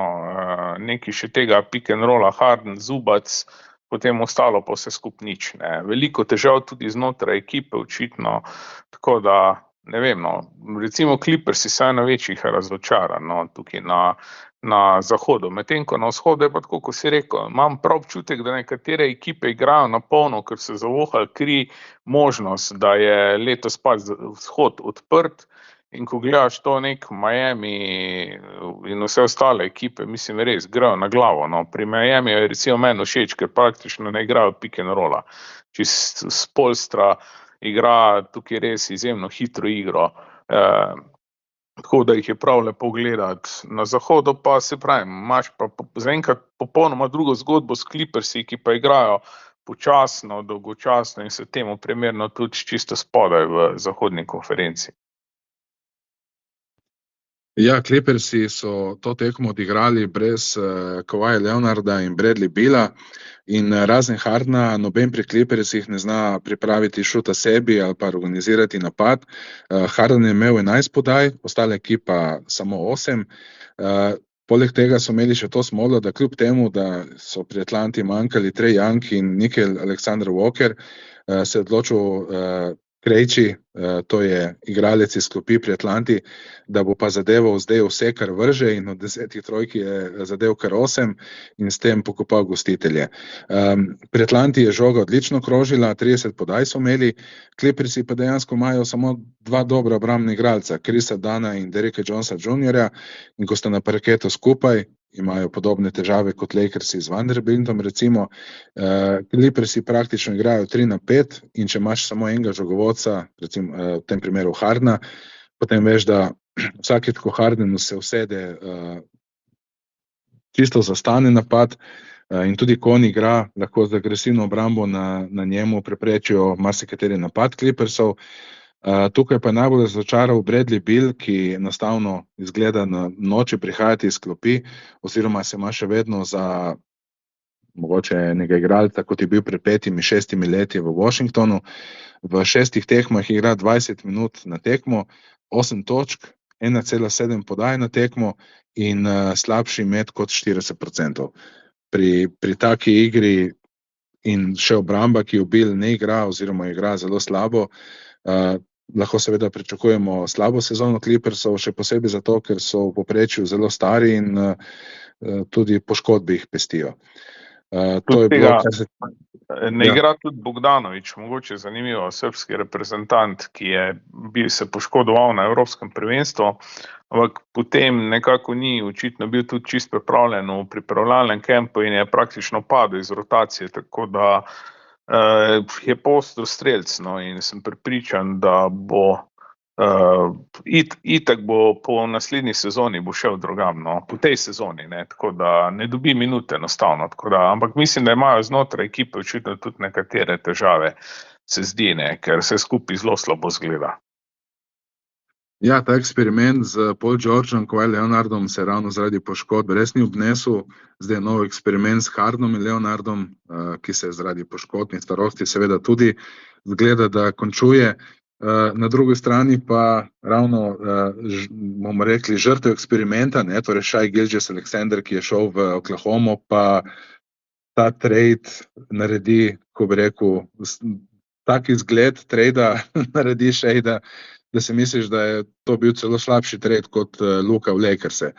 nekaj še tega pick and rolla, Harden, Zubac, potem ostalo pa vse skupaj nič, ne. Veliko težav tudi znotraj ekipe, očitno, tako da, ne vem, no, recimo Clippersi so ena večjih razočaranj, no, tukaj na zahodu, medtem ko na vzhodu je pa tako, ko si rekel, imam prav občutek, da nekatere ekipe igrajo na polno, ker se zavohali kri možnost, da je letos pa vzhod odprt. In ko gledaš to nek Miami in vse ostale ekipe, mislim, res grejo na glavo, no. Pri Miami je recimo meni všeč, ker praktično ne igrajo pick and rolla. Čisto s polstra igra tukaj res izjemno hitro igro. tako da jih je prav lepo gledati. Na zahodu pa se pravi, imaš pa zaenkrat popolnoma drugo zgodbo s Clippersi, ki pa igrajo počasno, dolgočasno in se temu primerno tudi čisto spodaj v zahodni konferenci. Ja, Clippersi so to tekmo odigrali brez Kawhi Leonarda in Bradley Beala in razen Hardna noben pri Clippersih ne zna pripraviti šuta sebi ali pa organizirati napad. Harden je imel 11 podaj, ostale ekipa samo 8. Poleg tega so imeli še to smolo, da kljub temu, da so pri Atlanti manjkali Trae Young in Nickeil Alexander-Walker, se je odločil Krejči, to je igralec iz klopi pri Atlanti, da bo pa zadeval zdaj vse, kar vrže, in od 10 trojk je zadev kar 8 in s tem pokopal gostitelje. Pri Atlanti je žoga odlično krožila, 30 podaj so imeli, Clippersi pa dejansko imajo samo dva dobra obrambna igralca, Chrisa Dana in Derricka Jonesa Jr. In ko sta na parketu skupaj, imajo podobne težave kot Lakersi z Vanderbiltom, recimo. Clippersi praktično igrajo 3-5 in če imaš samo enega žogovodca, recimo v tem primeru Hardna, potem veš, da vsakeč, ko Hardenu se usede, čisto zastane napad in tudi ko on igra, lahko z agresivno obrambo na njemu preprečijo marsikateri napad Clippersov. Tukaj pa je najbolj razočaral Bradley Beal, ki enostavno izgleda na noči prihajati iz klopi, oziroma se ima še vedno za mogoče enega igralca, kot je bil pred 5-6 leti v Washingtonu. V 6 tekmah igra 20 minut na tekmo, 8 točk, 1,7 podaj na tekmo in slabši met kot 40%. Pri taki igri in še obramba, ki jo Beal ne igra oziroma igra zelo slabo, lahko seveda pričakujemo slabo sezono Clippersov, še posebej zato, ker so v povprečju zelo stari in tudi poškodbe jih pestijo. To je bilo, kar se... Ne igra tudi Bogdanović, mogoče zanimivo, srbski reprezentant, ki je se poškodoval na Evropskem prvenstvu, ampak potem nekako ni očitno bil tudi čisto pripravljen v pripravljalnem kempu in je praktično padel iz rotacije, tako da je postal strelc, no, in sem prepričan, da bo itak bo po naslednji sezoni bo šel drugam, no, po tej sezoni, ne, tako da ne dobi minute enostavno, tako da, ampak mislim, da imajo znotraj ekipe očitno tudi nekatere težave, se zdi, ne, ker se skupaj zelo slabo zgleda. Ja, ta eksperiment z Paul Georgeom, Kawhi Leonardom se ravno zaradi poškodbe res ni obnesel. Zdaj je nov eksperiment s Hardenom in Leonardom, ki se zaradi poškodb in starosti seveda tudi zgleda, da končuje. Na drugi strani pa ravno, bomo rekli, žrtev eksperimenta, ne, torej Shai Gilgeous-Alexander, ki je šel v Oklahomo, pa ta trade naredi, ko bi rekel, tak izgled trada naredi Shai, da si misliš, da je to bil celo slabši trade kot Luka v Lakerse.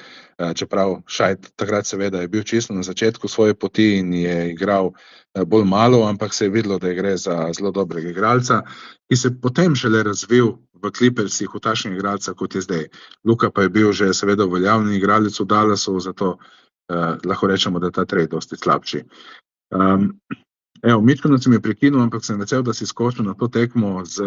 Čeprav Shai takrat seveda je bil čisto na začetku svoje poti in je igral bolj malo, ampak se je videlo, da gre za zelo dobrega igralca, ki se potem šele razvil v Clippersih v takšnega igralca, kot je zdaj. Luka pa je bil že seveda uveljavljen igralec v Dallasu, zato lahko rečemo, da je ta trade dosti slabši. Evo, mičkeno sem je prekinil, ampak sem vesel, da si skočil na to tekmo z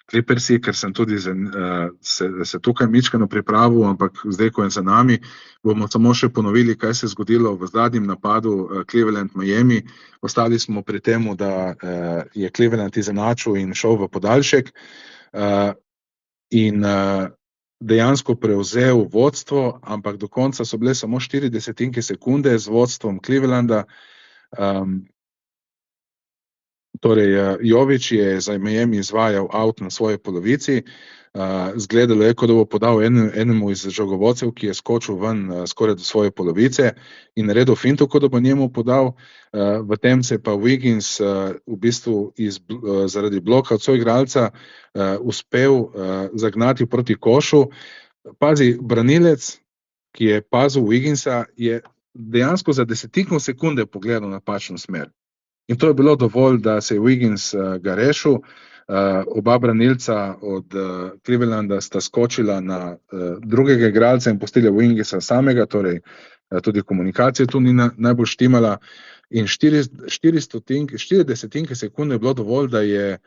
Clippersi, ker sem tudi se tukaj mičkeno pripravil, ampak zdaj, ko je za nami, bomo samo še ponovili, kaj se je zgodilo v zadnjem napadu Cleveland-Miami. Ostali smo pri temu, da je Cleveland izenačil in šel v podaljšek in dejansko prevzel vodstvo, ampak do konca so bile samo 4 desetinke sekunde z vodstvom Clevelanda. Torej, Jović je za Miami izvajal out na svoji polovici, zgledalo je, kot da bo podal enemu iz žogovodcev, ki je skočil ven skoraj do svoje polovice in naredil finto, kot da bo njemu podal, v tem se pa Wiggins v bistvu zaradi bloka od soigralca uspel zagnati proti košu. Pazi, branilec, ki je pazil Wigginsa, je dejansko za desetinko sekunde pogledal na napačno smer. In to je bilo dovolj, da se je Wiggins ga rešil. Oba branilca od Clevelanda sta skočila na drugega igralca in pustila Wigginsa samega, torej tudi komunikacija tu ni najbolj štimala. In 4 desetinke sekunde je bilo dovolj, da je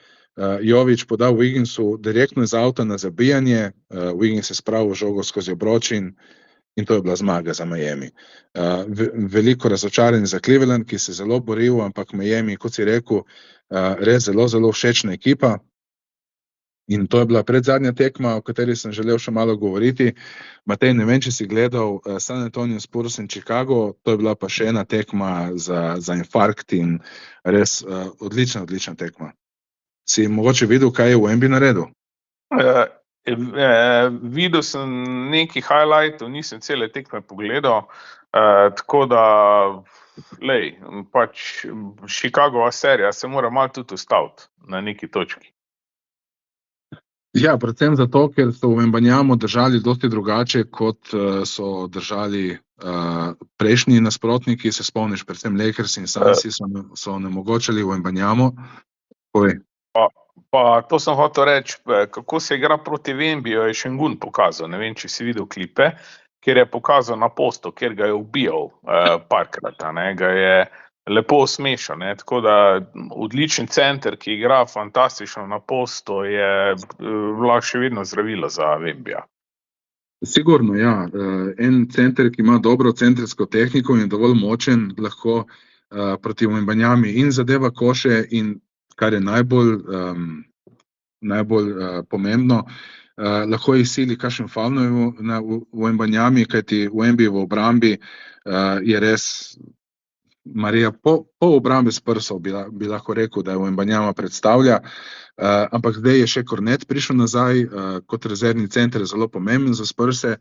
Jović podal Wigginsu direktno iz avta na zabijanje, Wiggins je spravil žogo skozi obroč in to je bila zmaga za Miami. Veliko razočaranje za Cleveland, ki se zelo boril, ampak Miami, kot si rekel, res zelo, zelo všečna ekipa. In to je bila predzadnja tekma, o kateri sem želel še malo govoriti. Matej, ne vem, če si gledal San Antonio Spurs in Chicago, to je bila pa še ena tekma za infarkt in res odlična tekma. Si mogoče videl, kaj je Wemby naredil? Videl sem nekaj highlightov, nisem cele tekme pogledal, tako da pač Chicagova serija se mora malo tudi ustaviti na neki točki. Ja, predvsem zato, ker so v Wembanyamu držali dosti drugače, kot so držali prejšnji nasprotniki, se spomniš, predvsem Lakers in Sunsi so onemogočali v Wembanyamu. Pa to sem hotel reči, kako se igra proti Wembyju, je Šengun pokazal, ne vem, če si videl klipe, kjer je pokazal na postu, kjer ga je ubijal parkrat, ga je lepo smešal, tako da odličen center, ki igra fantastično na postu, je lahko še vedno zdravilo za Wembyja. Sigurno, ja. En center, ki ima dobro centrsko tehniko in je dovolj močen, lahko proti Wembanyami in zadeva koše in kar je najbolj pomembno, lahko izsili kakšen faul v Wembanyami, kajti Wemby v obrambi je res Marija, po obrambi Spursov bi lahko rekel, da je Wembanyama predstavlja, ampak zdaj je še Kornet prišel nazaj, kot rezervni center je zelo pomemben za Spurse,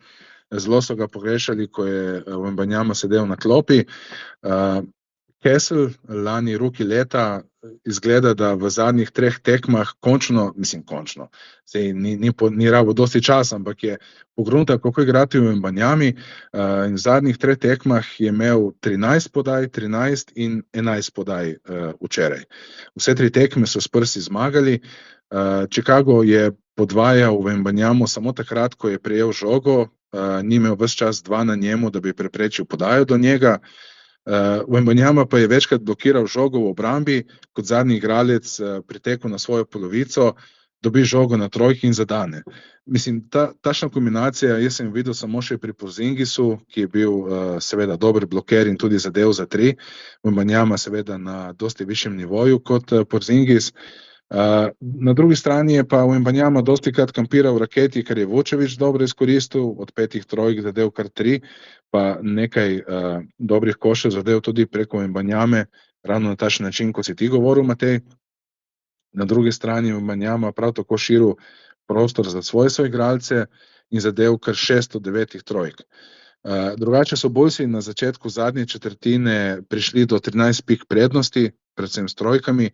zelo so ga pogrešali, ko je Wembanyama sedel na klopi. Kessel, lani rookie leta, izgleda, da v zadnjih 3 tekmah končno, sej ni rabo dosti časa, ampak je pogruntal, kako igrati v Wembanyami, in v zadnjih 3 tekmah je imel 13 podaj, 13 in 11 podaj včeraj. Vse 3 tekme so Spursi zmagali, Chicago je podvajal v Wembanyamu samo takrat, ko je prejel žogo, ni imel ves čas 2 na njemu, da bi preprečil podajo do njega. Wembanyama pa je večkrat blokiral žogo v obrambi, kot zadnji igralec pritekel na svojo polovico, dobi žogo na trojki in zadane. Mislim, tašna kombinacija, jaz sem videl samo še pri Porzingisu, ki je bil seveda dober bloker in tudi zadev za 3, Wembanyama seveda na dosti višjem nivoju kot Porzingis. Na drugi strani je pa Wembanyama dostikrat kampiral v raketi, kar je Vučević dobro izkoristil, od 5 trojk zadev kar 3, pa nekaj dobrih košev zadev tudi preko Wembanyame, ravno na takšen način, kot si ti govoril, Matej. Na drugi strani Wembanyama prav tako širil prostor za svoje soigralce in zadev kar 6 od 9 trojk. Drugače so Bullsi na začetku zadnje četrtine prišli do 13 pik prednosti, predvsem s trojkami,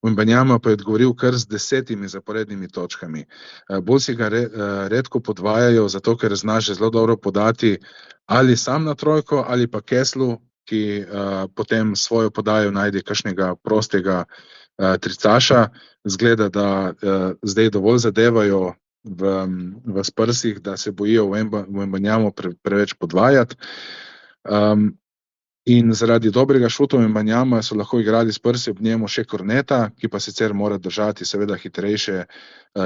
Wembanyama pa je odgovoril kar z 10 zaporednimi točkami. Bullsi ga redko podvajajo, zato ker zna že zelo dobro podati ali sam na trojko, ali pa Kesslu, ki potem svojo podajo najde kakšnega prostega tricaša. Zgleda, da zdaj dovolj zadevajo v Spursih, da se bojijo Wembanyamu preveč podvajati. In zaradi dobrega šuta Wembanyama so lahko igrali Spursi ob njemu še Korneta, ki pa sicer mora držati seveda hitrejše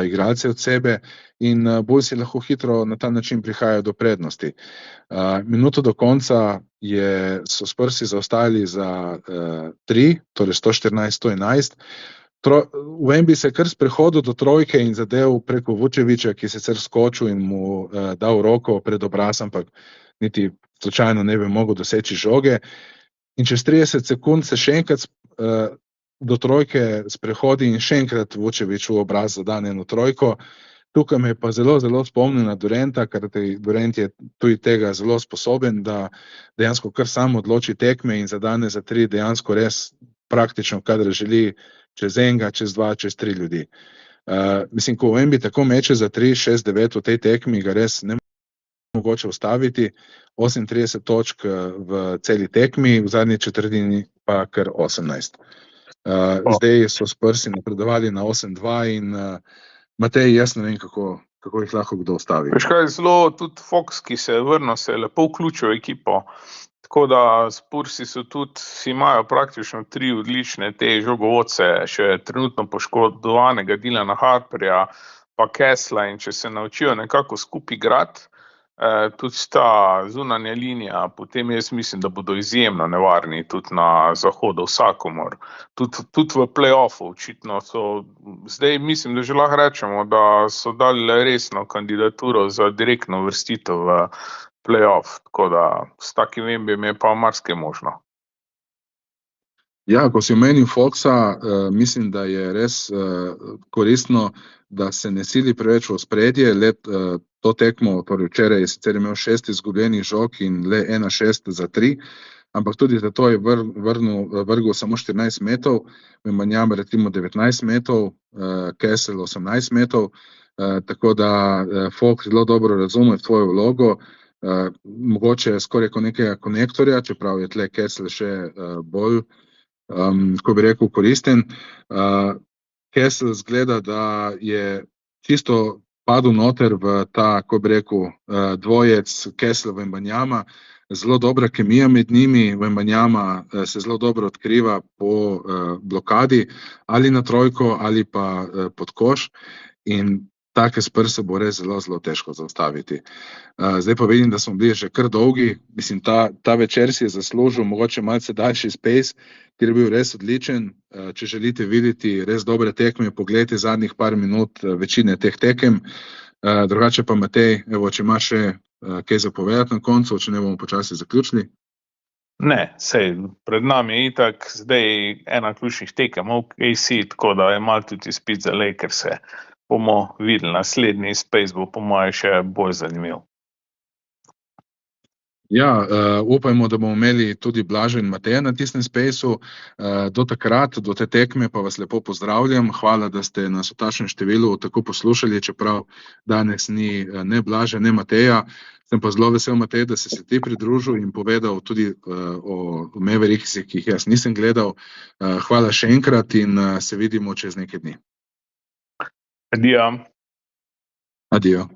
igralce od sebe, in Bullsi lahko hitro na ta način prihajajo do prednosti. Minuto do konca so Spursi zaostajali za 3, torej 114-111. Wemby se kar sprehodil do trojke in zadev preko Vučevića, ki je sicer skočil in mu dal roko pred obraz, ampak niti slučajno ne bi mogel doseči žoge. In čez 30 sekund se še enkrat do trojke sprehodi in še enkrat Vučević v obraz zadane eno trojko. Tukaj me je pa zelo, zelo spomnil na Durenta, ker Durent je tudi tega zelo sposoben, da dejansko kar sam odloči tekme in zadane za 3 dejansko res praktično, kadar želi, čez enega, čez 2, čez 3 ljudi. Mislim, ko Wemby tako meče za 3, 6, 9 v tej tekmi, ga res ne mogoče ustaviti. 38 točk v celi tekmi, v zadnji četrtini pa kar 18. Zdaj so Spursi napredovali na 8-2 in Matej, jaz ne vem, kako jih lahko kdo ustavi. Veš kaj, zelo tudi Fox, ki se je vrnil, se je lepo vključil v ekipo. Tako da Spursi so tudi, imajo praktično 3 odlične te žogovodce, še trenutno poškodovanega Dylana Harperja pa Kessla, in če se naučijo nekako skupaj igrati, tudi ta zunanja linija, potem jaz mislim, da bodo izjemno nevarni tudi na zahodu vsakomur. Tudi v play-offu očitno so, zdaj mislim, da že lahko rečemo, da so dali resno kandidaturo za direktno uvrstitev v play-off, tako da s takim Wembyjem je pa marsikaj možno. Ja, ko si omenil Foxa, mislim, da je res koristno, da se ne sili preveč v ospredje. To tekmo, torej včeraj je sicer imel 6 izgubljenih žog in le 1-6 za 3, ampak tudi zato je vrgel samo 14 metrov, Wembanyama recimo 19 metrov, Kessel 18 metrov, tako da Fox zelo dobro razume svojo vlogo, mogoče skoraj kot nekega konektorja, čeprav je tle Kessel še bolj, ko bi rekel, koristen. Kessel zgleda, da je čisto padel noter v ta, ko bi rekel, dvojec Kessel-Wembanyama, zelo dobra kemija med njimi, Wembanyama se zelo dobro odkriva po blokadi, ali na trojko, ali pa pod koš, in take Spurse bo res zelo, zelo težko zaustaviti. Zdaj pa vidim, da smo bili že kar dolgi, mislim, ta večer si je zaslužil mogoče malce daljši space, ker je bil res odličen. Če želite videti res dobre tekme, pogledajte zadnjih par minut večine teh tekem. Drugače pa Matej, evo, če imaš še kaj za povedati na koncu, če ne bomo počasi zaključili. Ne, sej, pred nami je itak zdaj ena ključnih tekem OKC, tako da je malo tudi izpit za Lakerse. Bomo videli, naslednji space bo po moje še bolj zanimiv. Ja, upajmo, da bomo imeli tudi Blaža in Mateja na tistem spaceu. Do takrat, do te tekme pa vas lepo pozdravljam. Hvala, da ste nas v takšnem številu tako poslušali, čeprav danes ni ne Blaža, ne Mateja. Sem pa zelo vesel, Matej, da si se ti pridružil in povedal tudi o Mavericksih, ki jih jaz nisem gledal. Hvala še enkrat in se vidimo čez nekaj dni. Adijo. Adijo.